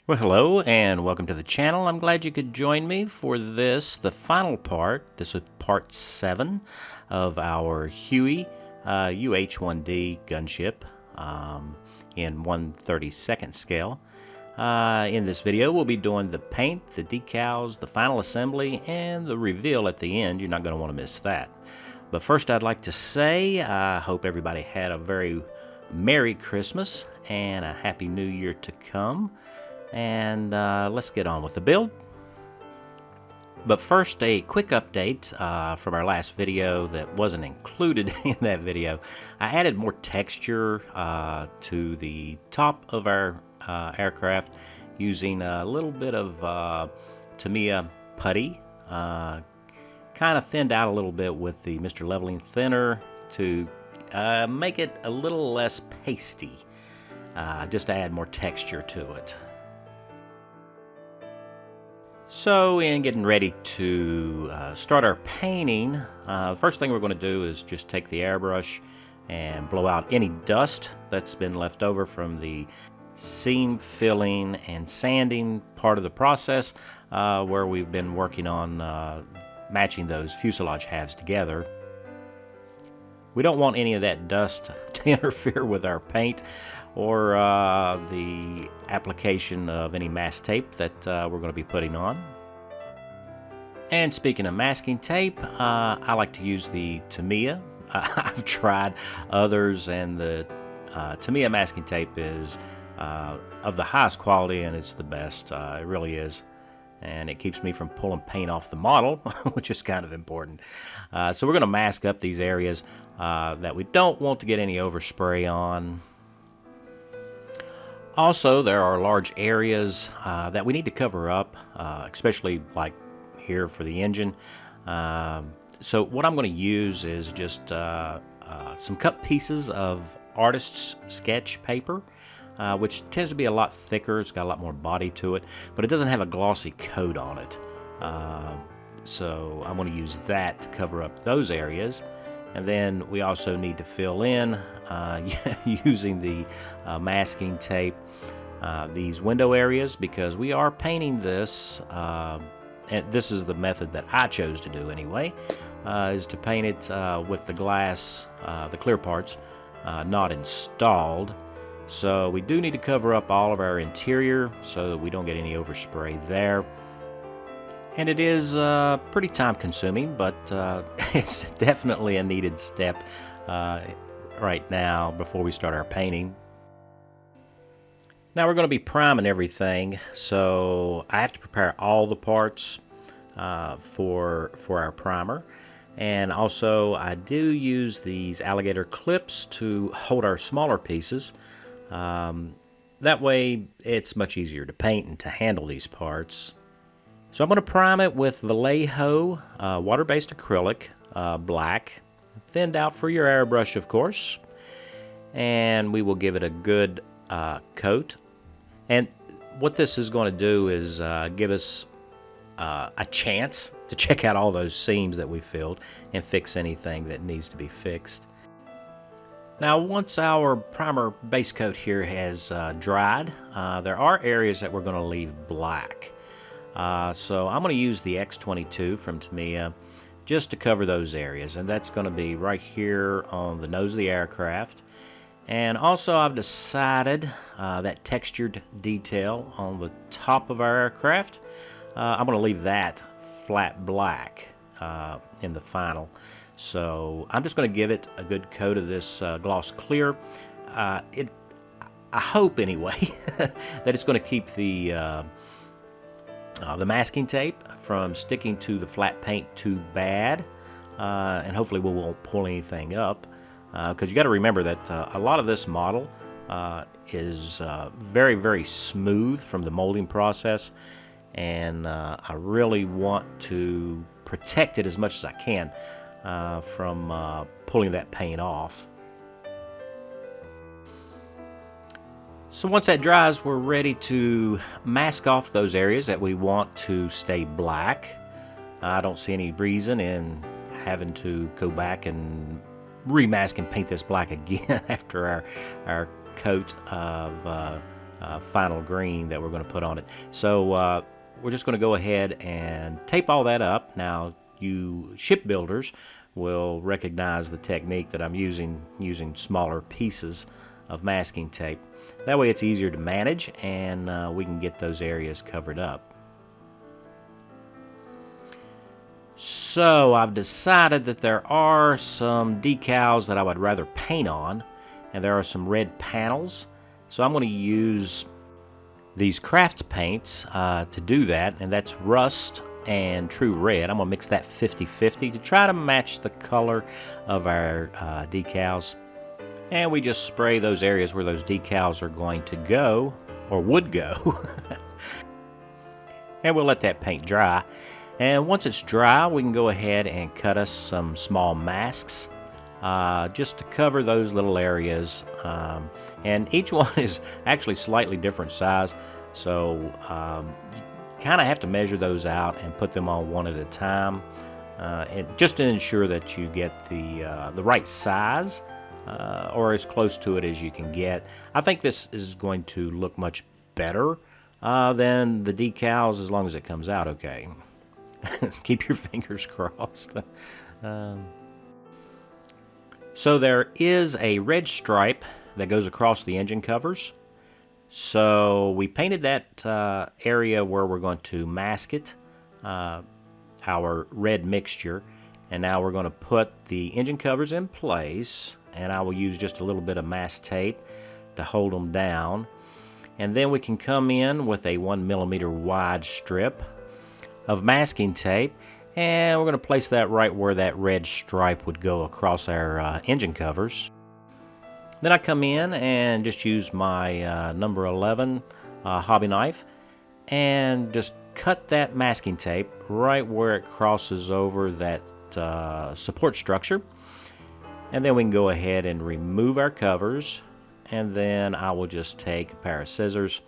Well, hello and welcome to the channel. I'm glad you could join me for this, the final part. This is part 7 of our Huey UH-1D Gunship in 1/32 scale. In this video, we'll be doing the paint, the decals, the final assembly, and the reveal at the end. You're not going to want to miss that. But first, I'd like to say I hope everybody had a very Merry Christmas and a Happy New Year to come. And let's get on with the build. But first, a quick update from our last video that wasn't included in that video. I added more texture to the top of our aircraft using a little bit of Tamiya putty, kind of thinned out a little bit with the Mr. Leveling Thinner to make it a little less pasty, just to add more texture to it. So in getting ready to start our painting, the first thing we're going to do is just take the airbrush and blow out any dust that's been left over from the seam filling and sanding part of the process where we've been working on matching those fuselage halves together. We don't want any of that dust to interfere with our paint or the application of any mask tape that we're going to be putting on. And speaking of masking tape, I like to use the Tamiya. I've tried others, and the Tamiya masking tape is of the highest quality, and it's the best. It really is. And it keeps me from pulling paint off the model, which is kind of important. So we're going to mask up these areas that we don't want to get any overspray on. Also, there are large areas that we need to cover up, especially like here for the engine. So what I'm going to use is just some cut pieces of artist's sketch paper, which tends to be a lot thicker. It's got a lot more body to it, but it doesn't have a glossy coat on it. So I'm going to use that to cover up those areas. And then we also need to fill in using the masking tape these window areas, because we are painting this, and this is the method that I chose to do anyway, is to paint it with the glass, the clear parts, not installed. So we do need to cover up all of our interior so that we don't get any overspray there. And it is pretty time consuming, but it's definitely a needed step right now before we start our painting. Now we're going to be priming everything, so I have to prepare all the parts for our primer. And also I do use these alligator clips to hold our smaller pieces. That way it's much easier to paint and to handle these parts. So I'm going to prime it with Vallejo water-based acrylic, black, thinned out for your airbrush, of course. And we will give it a good coat. And what this is going to do is give us a chance to check out all those seams that we filled and fix anything that needs to be fixed. Now, once our primer base coat here has dried, there are areas that we're going to leave black. So I'm going to use the X22 from Tamiya just to cover those areas, and that's going to be right here on the nose of the aircraft. And also I've decided that textured detail on the top of our aircraft, I'm going to leave that flat black in the final. So I'm just going to give it a good coat of this gloss clear. I hope anyway that it's going to keep the masking tape from sticking to the flat paint too bad, and hopefully we won't pull anything up, because you got to remember that a lot of this model is very, very smooth from the molding process, and I really want to protect it as much as I can from pulling that paint off. So once that dries, we're ready to mask off those areas that we want to stay black. I don't see any reason in having to go back and remask and paint this black again after our coat of final green that we're going to put on it. So we're just going to go ahead and tape all that up. Now, you shipbuilders will recognize the technique that I'm using smaller pieces of masking tape. That way it's easier to manage, and we can get those areas covered up. So I've decided that there are some decals that I would rather paint on, and there are some red panels. So I'm going to use these craft paints to do that, and that's rust and true red. I'm going to mix that 50-50 to try to match the color of our decals. And we just spray those areas where those decals are going to go, or would go. And we'll let that paint dry. And once it's dry, we can go ahead and cut us some small masks just to cover those little areas. And each one is actually slightly different size, so you kind of have to measure those out and put them on one at a time, and just to ensure that you get the right size, or as close to it as you can get. I think this is going to look much better than the decals, as long as it comes out okay. Keep your fingers crossed. So there is a red stripe that goes across the engine covers. So we painted that area where we're going to mask it, our red mixture, and now we're going to put the engine covers in place, and I will use just a little bit of mask tape to hold them down. And then we can come in with a 1mm wide strip of masking tape, and we're going to place that right where that red stripe would go across our engine covers. Then I come in and just use my number 11 hobby knife and just cut that masking tape right where it crosses over that support structure. And then we can go ahead and remove our covers, and then I will just take a pair of scissors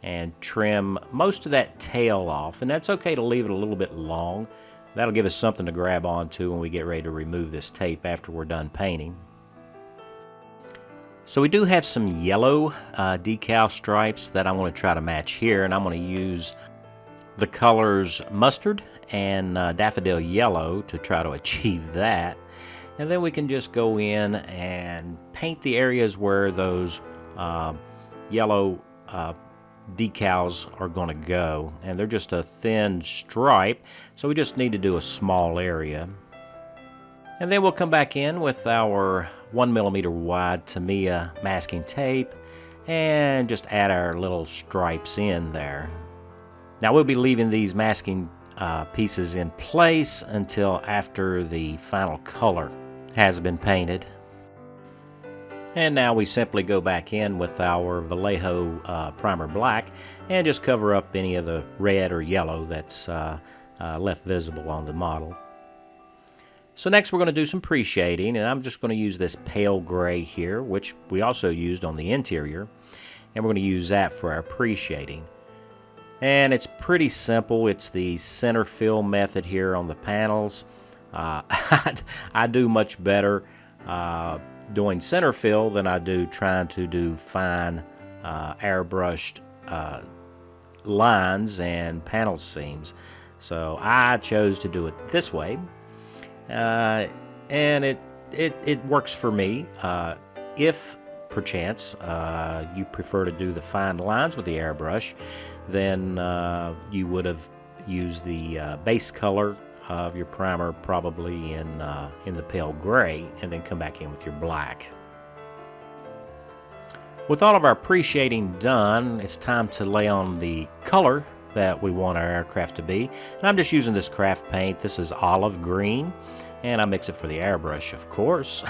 and trim most of that tail off. And that's okay to leave it a little bit long. That'll give us something to grab onto when we get ready to remove this tape after we're done painting. So we do have some yellow decal stripes that I want to try to match here, and I'm going to use the colors mustard and daffodil yellow to try to achieve that. And then we can just go in and paint the areas where those yellow decals are going to go, and they're just a thin stripe, so we just need to do a small area. And then we'll come back in with our 1mm wide Tamiya masking tape and just add our little stripes in there. Now we'll be leaving these masking pieces in place until after the final color has been painted. And now we simply go back in with our Vallejo Primer Black and just cover up any of the red or yellow that's left visible on the model. So next we're going to do some pre-shading, and I'm just going to use this pale gray here, which we also used on the interior, and we're going to use that for our pre-shading. And it's pretty simple. It's the center fill method here on the panels. I do much better doing center fill than I do trying to do fine airbrushed lines and panel seams. So I chose to do it this way, and it works for me. If perchance you prefer to do the fine lines with the airbrush, then you would have used the base color of your primer probably in the pale gray, and then come back in with your black. With all of our pre-shading done, it's time to lay on the color that we want our aircraft to be. And I'm just using this craft paint. This is olive green, and I mix it for the airbrush, of course.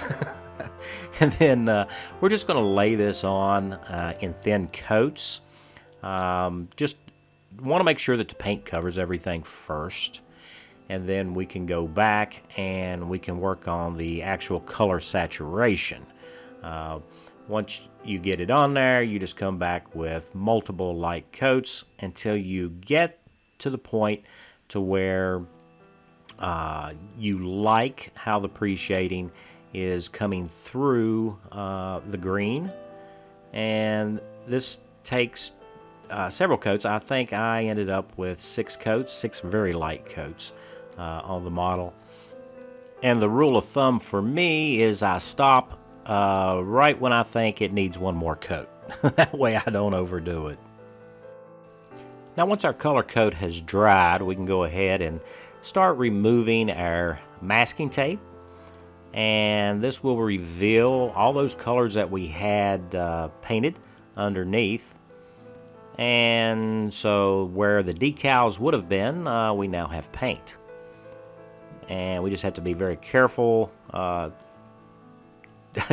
And then we're just going to lay this on in thin coats. Just want to make sure that the paint covers everything first, and then we can go back and we can work on the actual color saturation. Once you get it on there, you just come back with multiple light coats until you get to the point to where you like how the pre-shading is coming through the green. And this takes several coats. I think I ended up with 6 coats, 6 very light coats on the model. And the rule of thumb for me is I stop right when I think it needs one more coat. That way I don't overdo it. Now once our color coat has dried, we can go ahead and start removing our masking tape. And this will reveal all those colors that we had painted underneath. And so where the decals would have been, we now have paint. And we just have to be very careful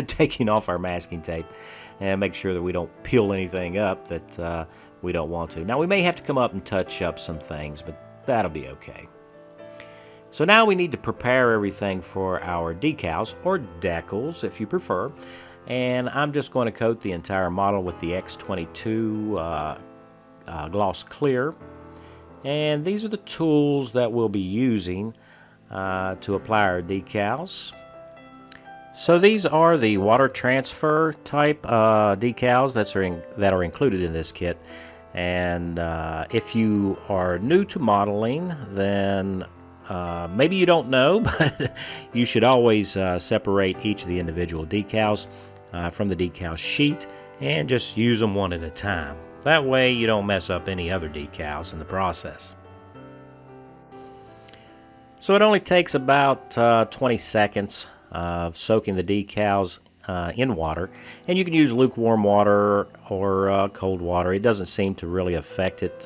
taking off our masking tape and make sure that we don't peel anything up that we don't want to. Now we may have to come up and touch up some things, but that'll be okay. So now we need to prepare everything for our decals, or decals if you prefer. And I'm just going to coat the entire model with the X22 gloss clear. And these are the tools that we'll be using to apply our decals. So these are the water transfer type decals that are included in this kit. And if you are new to modeling, then maybe you don't know, but you should always separate each of the individual decals from the decal sheet and just use them one at a time. That way you don't mess up any other decals in the process. So it only takes about 20 seconds of soaking the decals in water, and you can use lukewarm water or cold water. It doesn't seem to really affect it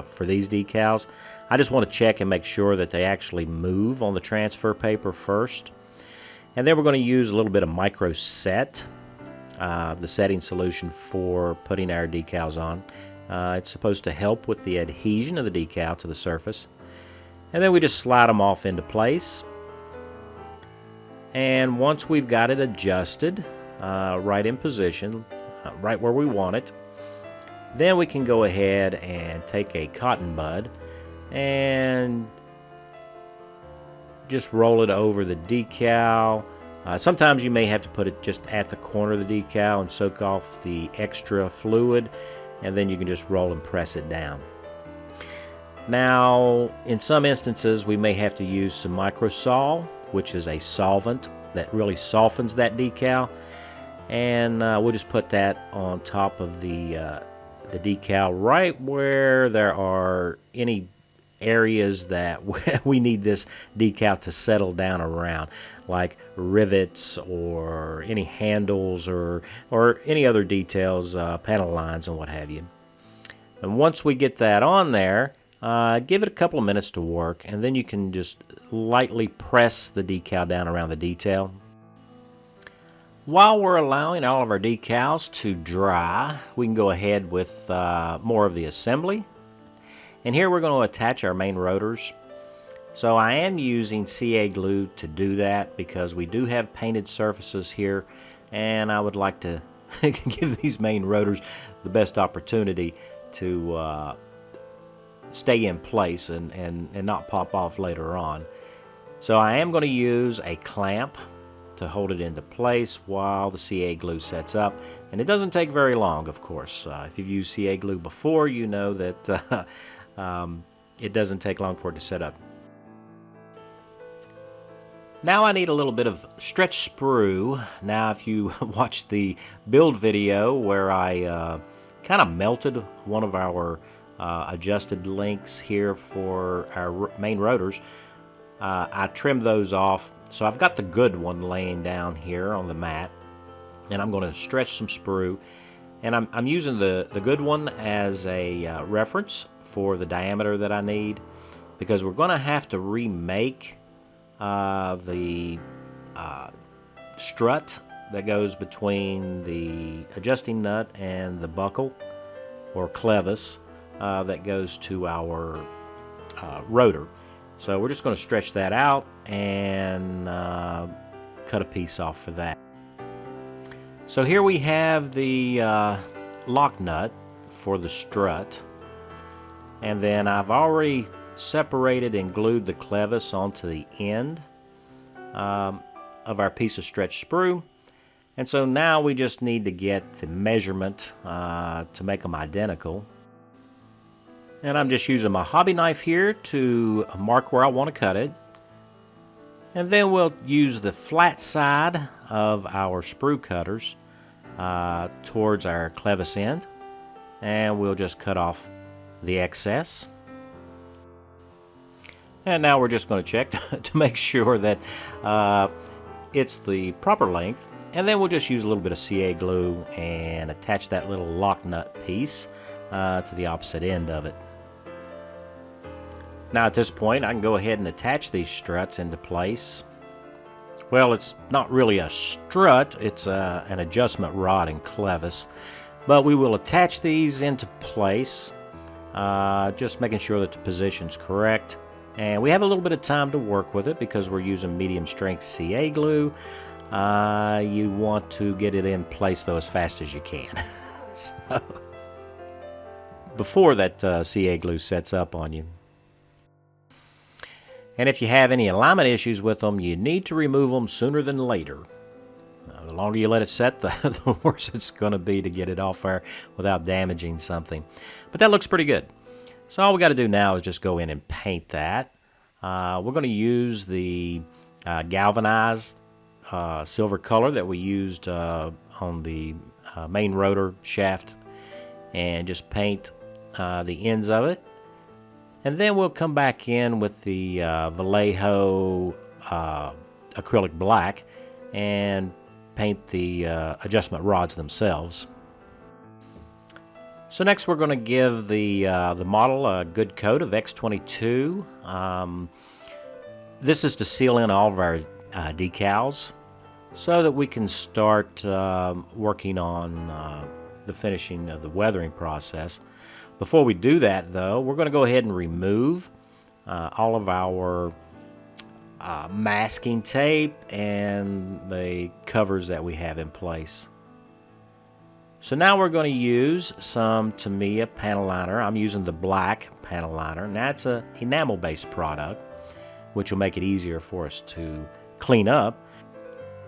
for these decals. I just want to check and make sure that they actually move on the transfer paper first. And then we're going to use a little bit of micro set, the setting solution for putting our decals on. It's supposed to help with the adhesion of the decal to the surface. And then we just slide them off into place. And once we've got it adjusted right in position, right where we want it, then we can go ahead and take a cotton bud and just roll it over the decal. Sometimes you may have to put it just at the corner of the decal and soak off the extra fluid, and then you can just roll and press it down. Now, in some instances, we may have to use some microsol, which is a solvent that really softens that decal, and we'll just put that on top of the decal right where there are any areas that we need this decal to settle down around, like rivets or any handles or any other details, panel lines and what have you. And once we get that on there, give it a couple of minutes to work, and then you can just lightly press the decal down around the detail. While we're allowing all of our decals to dry, we can go ahead with more of the assembly. And here we're going to attach our main rotors. So I am using CA glue to do that because we do have painted surfaces here, and I would like to give these main rotors the best opportunity to stay in place and not pop off later on. So I am going to use a clamp to hold it into place while the CA glue sets up, and it doesn't take very long, of course. If you've used CA glue before, you know that it doesn't take long for it to set up. Now I need a little bit of stretch sprue. Now if you watched the build video where I kind of melted one of our adjusted links here for our main rotors, I trimmed those off. So I've got the good one laying down here on the mat, and I'm going to stretch some sprue, and I'm using the good one as a reference for the diameter that I need, because we're going to have to remake the strut that goes between the adjusting nut and the buckle or clevis that goes to our rotor. So we're just going to stretch that out and cut a piece off for that. So here we have the lock nut for the strut, and then I've already separated and glued the clevis onto the end of our piece of stretch sprue, And so now we just need to get the measurement to make them identical. And I'm just using my hobby knife here to mark where I want to cut it. And then we'll use the flat side of our sprue cutters towards our clevis end. And we'll just cut off the excess. And now we're just going to check to make sure that it's the proper length. And then we'll just use a little bit of CA glue and attach that little lock nut piece to the opposite end of it. Now at this point I can go ahead and attach these struts into place. Well, it's not really a strut, it's an adjustment rod and clevis. But we will attach these into place, just making sure that the position's correct. And we have a little bit of time to work with it because we're using medium strength CA glue. You want to get it in place though as fast as you can. So, before that CA glue sets up on you. And if you have any alignment issues with them, you need to remove them sooner than later. The longer you let it set, the worse it's going to be to get it off there without damaging something. But that looks pretty good. So all we got to do now is just go in and paint that. We're going to use the galvanized silver color that we used on the main rotor shaft, and just paint the ends of it. And then we'll come back in with the Vallejo acrylic black and paint the adjustment rods themselves. So next we're going to give the model a good coat of X22. This is to seal in all of our decals so that we can start working on the finishing of the weathering process. Before we do that though, we're going to go ahead and remove all of our masking tape and the covers that we have in place. So now we're going to use some Tamiya panel liner. I'm using the black panel liner, and that's an enamel based product, which will make it easier for us to clean up.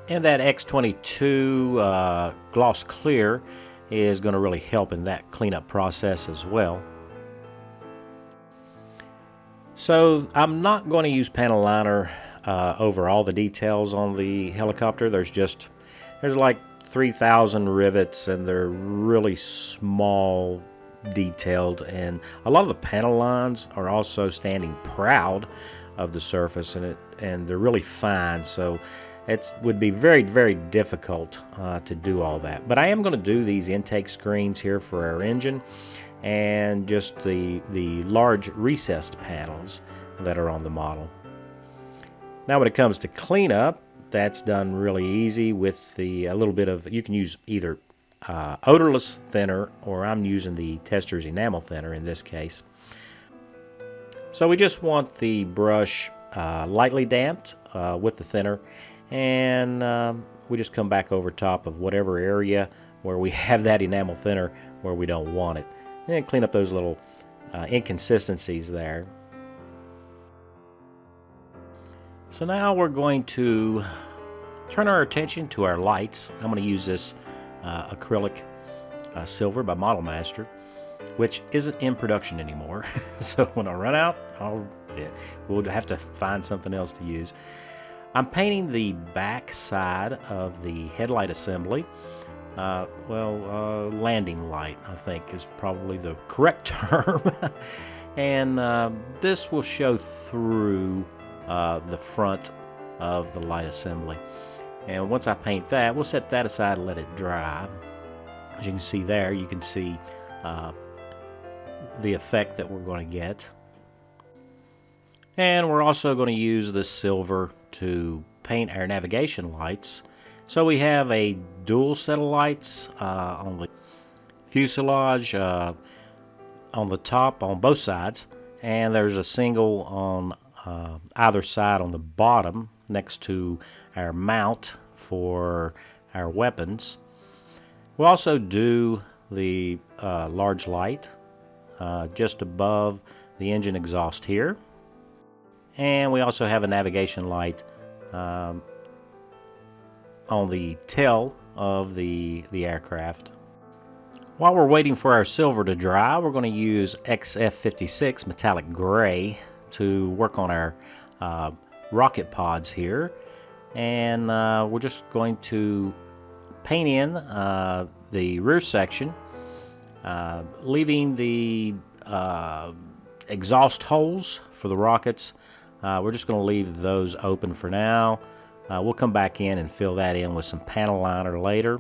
And that X22 gloss clear is going to really help in that cleanup process as well. So I'm not going to use panel liner over all the details on the helicopter. There's like 3,000 rivets, and they're really small, detailed, and a lot of the panel lines are also standing proud of the surface, and they're really fine. So it would be very, very difficult to do all that. But I am going to do these intake screens here for our engine, and just the large recessed panels that are on the model. Now when it comes to cleanup, that's done really easy with a little bit of, you can use either odorless thinner, or I'm using the Tester's enamel thinner in this case. So we just want the brush lightly damped with the thinner, and we just come back over top of whatever area where we have that enamel thinner where we don't want it, and clean up those little inconsistencies there. So now we're going to turn our attention to our lights. I'm going to use this acrylic silver by Model Master, which isn't in production anymore. So when I run out, we'll have to find something else to use. I'm painting the back side of the headlight assembly. Landing light, I think, is probably the correct term. And this will show through the front of the light assembly. And once I paint that, we'll set that aside and let it dry. As you can see there, you can see the effect that we're going to get. And we're also going to use this silver to paint our navigation lights. So we have a dual set of lights on the fuselage on the top on both sides, and there's a single on either side on the bottom next to our mount for our weapons. We'll also do the large light just above the engine exhaust here, and we also have a navigation light on the tail of the aircraft. While we're waiting for our silver to dry, we're going to use XF56 metallic gray to work on our rocket pods here. And we're just going to paint in the rear section, leaving the exhaust holes for the rockets. We're just going to leave those open for now. We'll come back in and fill that in with some panel liner later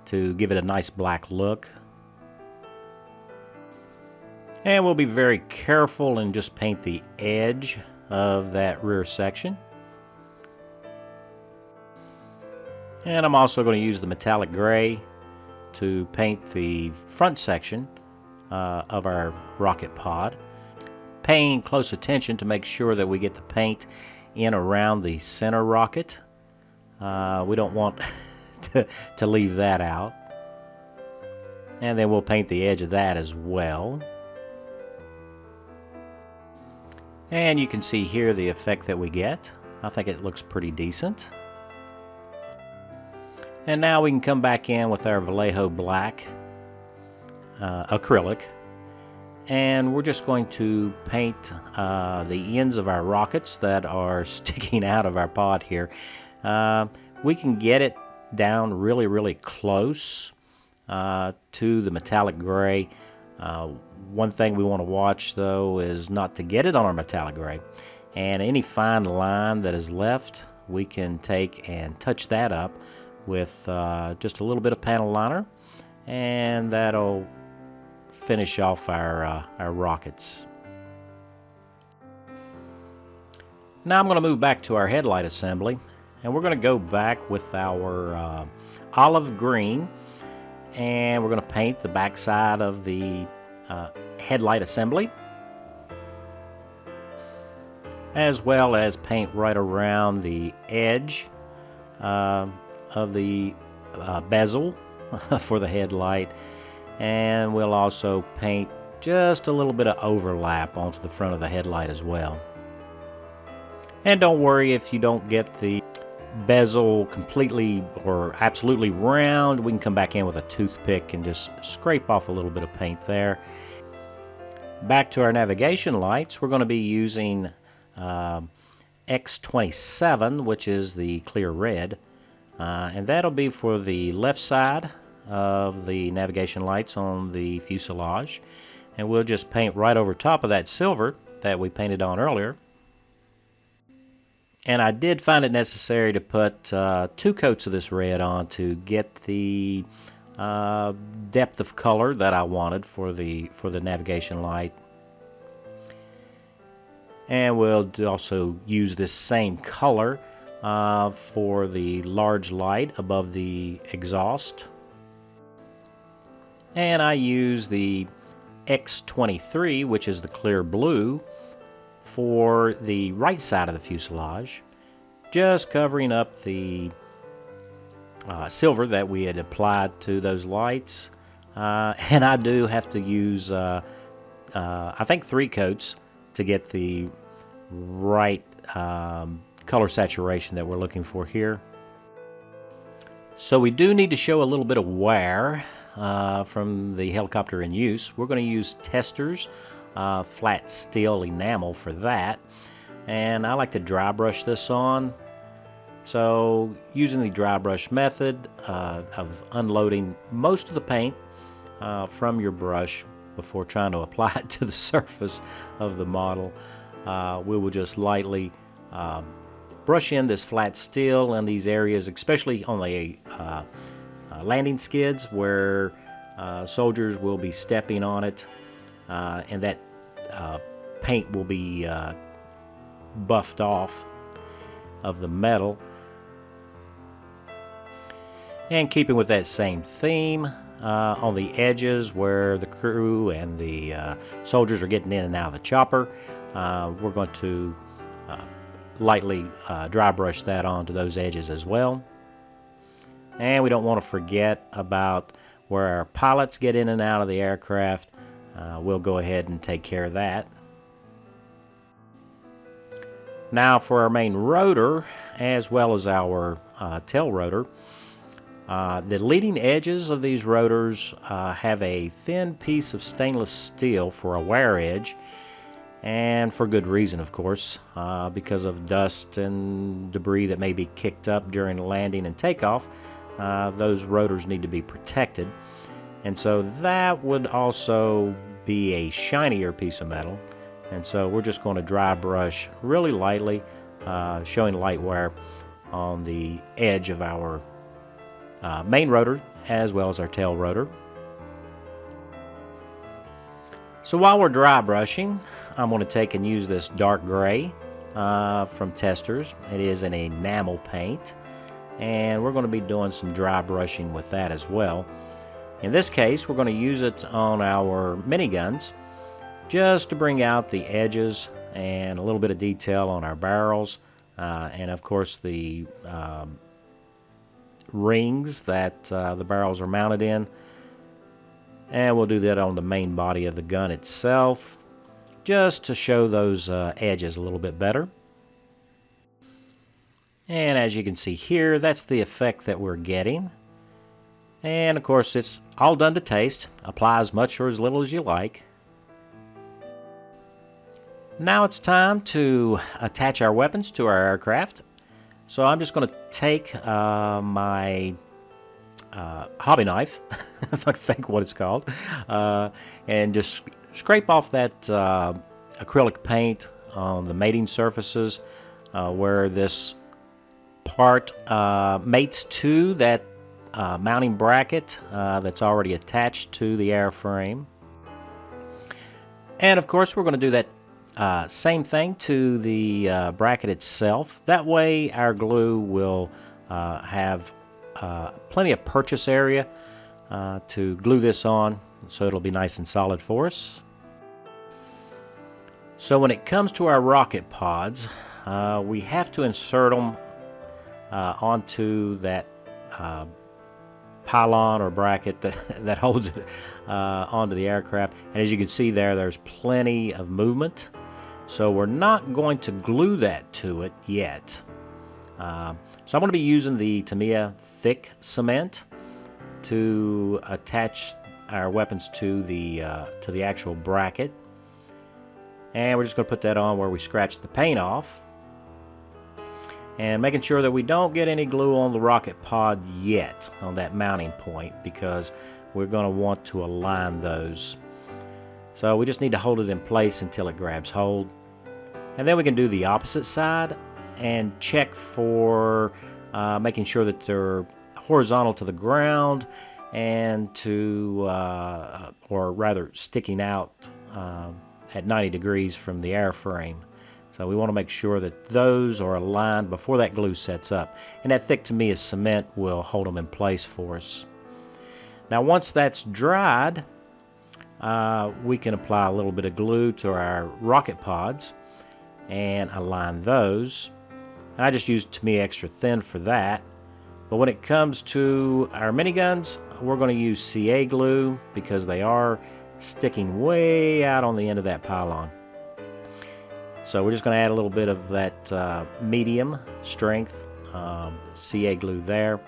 to give it a nice black look. And we'll be very careful and just paint the edge of that rear section. And I'm also going to use the metallic gray to paint the front section of our rocket pod, paying close attention to make sure that we get the paint in around the center rocket. We don't want to leave that out. And then we'll paint the edge of that as well. And you can see here the effect that we get. I think it looks pretty decent. And now we can come back in with our Vallejo black acrylic, and we're just going to paint the ends of our rockets that are sticking out of our pod here. We can get it down really close to the metallic gray. One thing we want to watch though is not to get it on our metallic gray, and any fine line that is left we can take and touch that up with just a little bit of panel liner, and that'll finish off our rockets. Now I'm going to move back to our headlight assembly, and we're going to go back with our olive green, and we're going to paint the back side of the headlight assembly, as well as paint right around the edge of the bezel for the headlight, and we'll also paint just a little bit of overlap onto the front of the headlight as well. And don't worry if you don't get the bezel completely or absolutely round. We can come back in with a toothpick and just scrape off a little bit of paint there. Back to our navigation lights, we're going to be using X27, which is the clear red, and that'll be for the left side of the navigation lights on the fuselage, and we'll just paint right over top of that silver that we painted on earlier. And I did find it necessary to put 2 coats of this red on to get the depth of color that I wanted for the navigation light. And we'll also use this same color for the large light above the exhaust. And I use the X23, which is the clear blue, for the right side of the fuselage, just covering up the silver that we had applied to those lights. And I do have to use I think 3 coats to get the right color saturation that we're looking for here. So we do need to show a little bit of wear from the helicopter in use. We're going to use Testors flat steel enamel for that, and I like to dry brush this on. So using the dry brush method of unloading most of the paint from your brush before trying to apply it to the surface of the model, we will just lightly brush in this flat steel in these areas, especially on the landing skids where soldiers will be stepping on it, and that paint will be buffed off of the metal. And keeping with that same theme, on the edges where the crew and the soldiers are getting in and out of the chopper, we're going to lightly dry brush that onto those edges as well. And we don't want to forget about where our pilots get in and out of the aircraft. We'll go ahead and take care of that. Now for our main rotor, as well as our tail rotor, The leading edges of these rotors have a thin piece of stainless steel for a wear edge, and for good reason, of course, because of dust and debris that may be kicked up during landing and takeoff. Those rotors need to be protected, and so that would also be a shinier piece of metal. And so we're just going to dry brush really lightly, showing light wear on the edge of our main rotor as well as our tail rotor. So while we're dry brushing, I'm going to take and use this dark gray from Testors. It is an enamel paint, and we're going to be doing some dry brushing with that as well. In this case, we're going to use it on our miniguns just to bring out the edges and a little bit of detail on our barrels, and of course the rings that the barrels are mounted in. And we'll do that on the main body of the gun itself, just to show those edges a little bit better. And as you can see here, that's the effect that we're getting. And of course, it's all done to taste. Apply as much or as little as you like. Now it's time to attach our weapons to our aircraft. So I'm just going to take my hobby knife, if I think what it's called, and just scrape off that acrylic paint on the mating surfaces where this part mates to that mounting bracket that's already attached to the airframe. And of course we're going to do that same thing to the bracket itself. That way our glue will have plenty of purchase area to glue this on, so it'll be nice and solid for us. So when it comes to our rocket pods, we have to insert them onto that pylon or bracket that holds it onto the aircraft. And as you can see there's plenty of movement. So we're not going to glue that to it yet. So I'm going to be using the Tamiya thick cement to attach our weapons to the actual bracket. And we're just going to put that on where we scratched the paint off. And making sure that we don't get any glue on the rocket pod yet on that mounting point, because we're going to want to align those. So we just need to hold it in place until it grabs hold. And then we can do the opposite side and check for making sure that they're horizontal to the ground and to, or rather sticking out at 90 degrees from the airframe. So we want to make sure that those are aligned before that glue sets up. And that thick Tamiya cement will hold them in place for us. Now once that's dried, we can apply a little bit of glue to our rocket pods and align those. And I just used Tamiya Extra Thin for that. But when it comes to our miniguns, we're going to use CA glue because they are sticking way out on the end of that pylon. So we're just going to add a little bit of that medium strength CA glue there.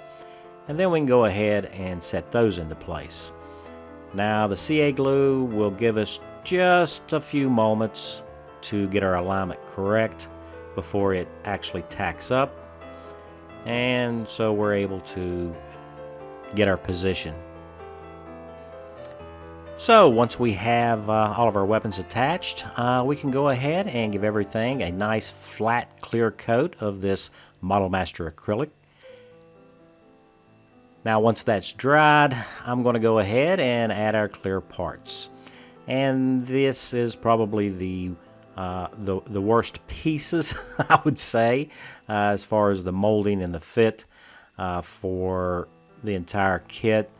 And then we can go ahead and set those into place. Now the CA glue will give us just a few moments to get our alignment correct before it actually tacks up, and so we're able to get our position. So once we have all of our weapons attached, we can go ahead and give everything a nice flat clear coat of this Model Master acrylic. Now once that's dried, I'm going to go ahead and add our clear parts. And this is probably the worst pieces, I would say, as far as the molding and the fit for the entire kit.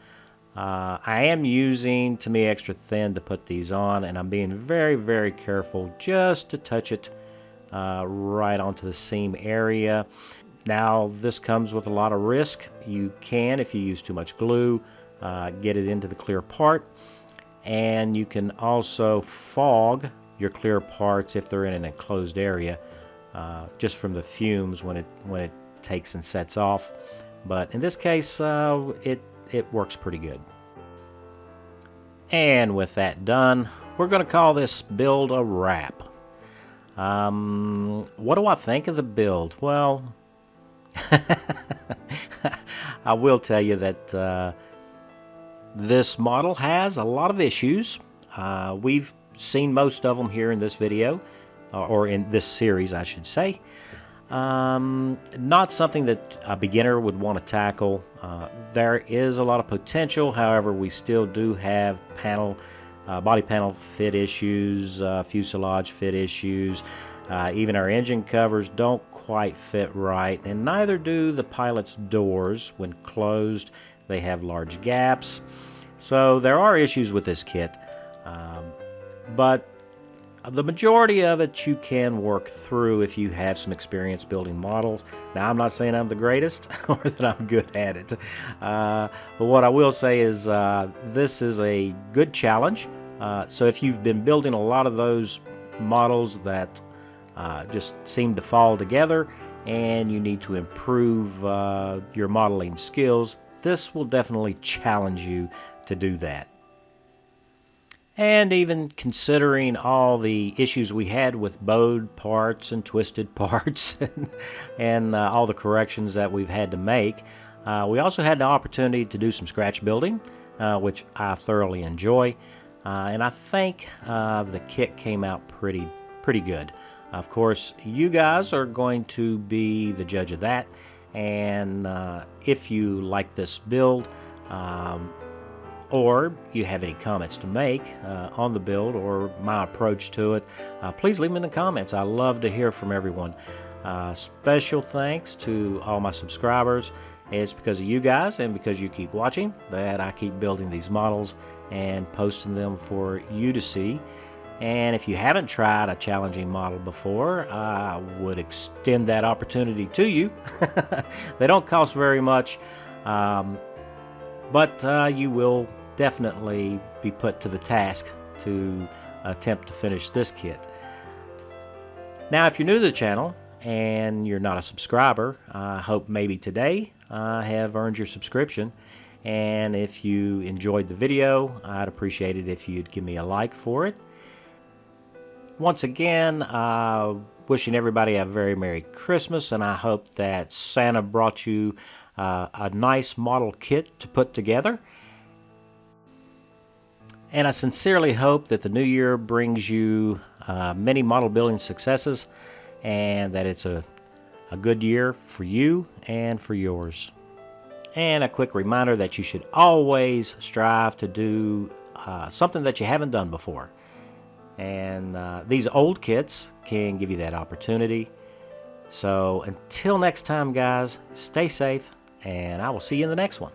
I am using Tamiya Extra Thin to put these on, and I'm being very, very careful just to touch it right onto the seam area. Now this comes with a lot of risk. You can, if you use too much glue, get it into the clear part, and you can also fog your clear parts if they're in an enclosed area, just from the fumes when it takes and sets off. but in this case, it works pretty good. And with that done, we're going to call this build a wrap. What do I think of the build? Well, I will tell you that this model has a lot of issues. We've seen most of them here in this video, or in this series, I should say. Not something that a beginner would want to tackle. There is a lot of potential, however, we still do have body panel fit issues, fuselage fit issues. Even our engine covers don't quite fit right, and neither do the pilot's doors. When closed, they have large gaps. So there are issues with this kit, but the majority of it you can work through if you have some experience building models. Now, I'm not saying I'm the greatest or that I'm good at it, but what I will say is this is a good challenge. So if you've been building a lot of those models that just seem to fall together and you need to improve your modeling skills, this will definitely challenge you to do that. And even considering all the issues we had with bowed parts and twisted parts and all the corrections that we've had to make, we also had the opportunity to do some scratch building, which I thoroughly enjoy. And I think the kit came out pretty good. Of course, you guys are going to be the judge of that. And if you like this build, or you have any comments to make on the build or my approach to it, please leave them in the comments. I love to hear from everyone. Special thanks to all my subscribers. It's because of you guys and because you keep watching that I keep building these models and posting them for you to see. And if you haven't tried a challenging model before, I would extend that opportunity to you. They don't cost very much. But you will definitely be put to the task to attempt to finish this kit. Now, if you're new to the channel and you're not a subscriber, I hope maybe today I have earned your subscription. And if you enjoyed the video, I'd appreciate it if you'd give me a like for it. Once again, wishing everybody a very Merry Christmas, and I hope that Santa brought you a nice model kit to put together. And I sincerely hope that the new year brings you many model building successes, and that it's a good year for you and for yours. And a quick reminder that you should always strive to do something that you haven't done before. And these old kits can give you that opportunity. So until next time, guys, stay safe, and I will see you in the next one.